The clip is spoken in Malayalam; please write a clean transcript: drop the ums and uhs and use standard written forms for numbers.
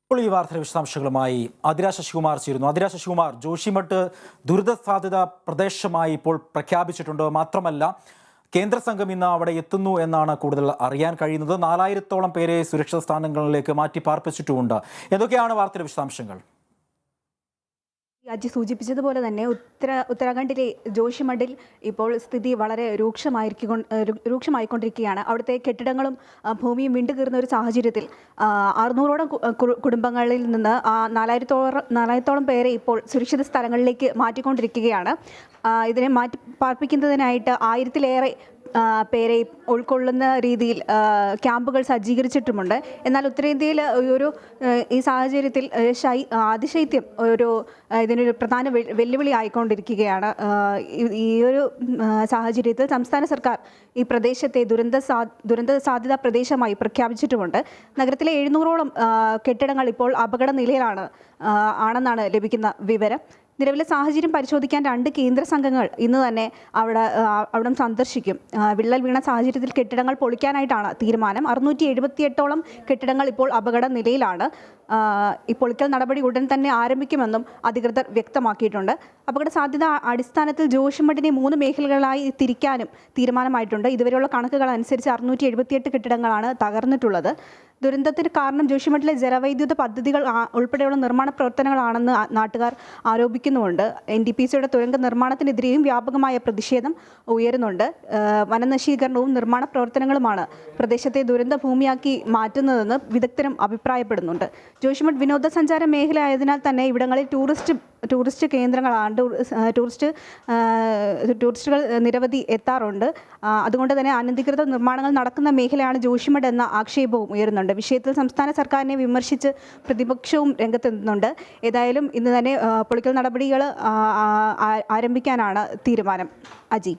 ഇപ്പോൾ ഈ വാർത്തയുടെ വിശദാംശങ്ങളുമായി അതിര ശശികുമാർ ചേരുന്നു. അതിര ശശികുമാർ, ജോഷിമഠ് ദുരിത സാധ്യത പ്രദേശമായി ഇപ്പോൾ പ്രഖ്യാപിച്ചിട്ടുണ്ട്. മാത്രമല്ല, കേന്ദ്ര സംഘം ഇന്ന് അവിടെ എത്തുന്നു എന്നാണ് കൂടുതൽ അറിയാൻ കഴിയുന്നത്. 4000-ഓളം പേരെ സുരക്ഷിത സ്ഥാനങ്ങളിലേക്ക് മാറ്റി പാർപ്പിച്ചിട്ടുമുണ്ട്. എന്തൊക്കെയാണ് വാർത്തയുടെ വിശദാംശങ്ങൾ? അജി സൂചിപ്പിച്ചതുപോലെ തന്നെ ഉത്തരാഖണ്ഡിലെ ജോഷിമഠിൽ ഇപ്പോൾ സ്ഥിതി വളരെ രൂക്ഷമായിക്കൊണ്ടിരിക്കുകയാണ്. അവിടുത്തെ കെട്ടിടങ്ങളും ഭൂമിയും വിണ്ടുകീറുന്ന ഒരു സാഹചര്യത്തിൽ 600ഓളം കുടുംബങ്ങളിൽ നിന്ന് 4000-ഓളം പേരെ ഇപ്പോൾ സുരക്ഷിത സ്ഥലങ്ങളിലേക്ക് മാറ്റിക്കൊണ്ടിരിക്കുകയാണ്. ഇതിനെ മാറ്റി പാർപ്പിക്കുന്നതിനായിട്ട് 1000-ലേറെ പേരെ ഉൾക്കൊള്ളുന്ന രീതിയിൽ ക്യാമ്പുകൾ സജ്ജീകരിച്ചിട്ടുമുണ്ട്. എന്നാൽ ഉത്തരേന്ത്യയിൽ ഈ സാഹചര്യത്തിൽ അതിശൈത്യം ഇതിനൊരു പ്രധാന വെല്ലുവിളി ആയിക്കൊണ്ടിരിക്കുകയാണ്. ഈ ഒരു സാഹചര്യത്തിൽ സംസ്ഥാന സർക്കാർ ഈ പ്രദേശത്തെ ദുരന്ത സാധ്യതാ പ്രദേശമായി പ്രഖ്യാപിച്ചിട്ടുമുണ്ട്. നഗരത്തിലെ 700ഓളം കെട്ടിടങ്ങൾ ഇപ്പോൾ അപകട നിലയിലാണെന്നാണ് ലഭിക്കുന്ന വിവരം. നിലവിലെ സാഹചര്യം പരിശോധിക്കാൻ 2 കേന്ദ്ര സംഘങ്ങൾ ഇന്ന് തന്നെ അവിടം സന്ദർശിക്കും. വിള്ളൽ വീണ സാഹചര്യത്തിൽ കെട്ടിടങ്ങൾ പൊളിക്കാനായിട്ടാണ് തീരുമാനം. 678ഓളം കെട്ടിടങ്ങൾ ഇപ്പോൾ അപകട നിലയിലാണ്. ഈ പൊളിക്കൽ നടപടി ഉടൻ തന്നെ ആരംഭിക്കുമെന്നും അധികൃതർ വ്യക്തമാക്കിയിട്ടുണ്ട്. അപകട സാധ്യത അടിസ്ഥാനത്തിൽ ജോഷിമഠിനെ 3 മേഖലകളായി തിരിക്കാനും തീരുമാനമായിട്ടുണ്ട്. ഇതുവരെയുള്ള കണക്കുകൾ അനുസരിച്ച് 678 കെട്ടിടങ്ങളാണ് തകർന്നിട്ടുള്ളത്. ദുരന്തത്തിന് കാരണം ജോഷിമഠിലെ ജലവൈദ്യുത പദ്ധതികൾ ഉൾപ്പെടെയുള്ള നിർമ്മാണ പ്രവർത്തനങ്ങളാണെന്ന് നാട്ടുകാർ ആരോപിക്കുന്നുമുണ്ട്. NTPCയുടെ തുരങ്ക നിർമ്മാണത്തിനെതിരെയും വ്യാപകമായ പ്രതിഷേധം ഉയരുന്നുണ്ട്. വനനശീകരണവും നിർമ്മാണ പ്രവർത്തനങ്ങളുമാണ് പ്രദേശത്തെ ദുരന്ത ഭൂമിയാക്കി മാറ്റുന്നതെന്ന് വിദഗ്ധരും അഭിപ്രായപ്പെടുന്നുണ്ട്. ജോഷിമഠ് വിനോദസഞ്ചാര മേഖല ആയതിനാൽ തന്നെ ഇവിടങ്ങളിൽ ടൂറിസ്റ്റ് കേന്ദ്രങ്ങളാണ്. ടൂറിസ്റ്റുകൾ നിരവധി എത്താറുണ്ട്. അതുകൊണ്ട് തന്നെ അനധികൃത നിർമ്മാണങ്ങൾ നടക്കുന്ന മേഖലയാണ് ജോഷിമഠ് എന്ന ആക്ഷേപവും ഉയരുന്നുണ്ട്. വിഷയത്തിൽ സംസ്ഥാന സർക്കാരിനെ വിമർശിച്ച് പ്രതിപക്ഷവും രംഗത്തെത്തുന്നുണ്ട്. ഏതായാലും ഇന്ന് തന്നെ പൊളിക്കൽ നടപടികൾ ആരംഭിക്കാനാണ് തീരുമാനം. അജി.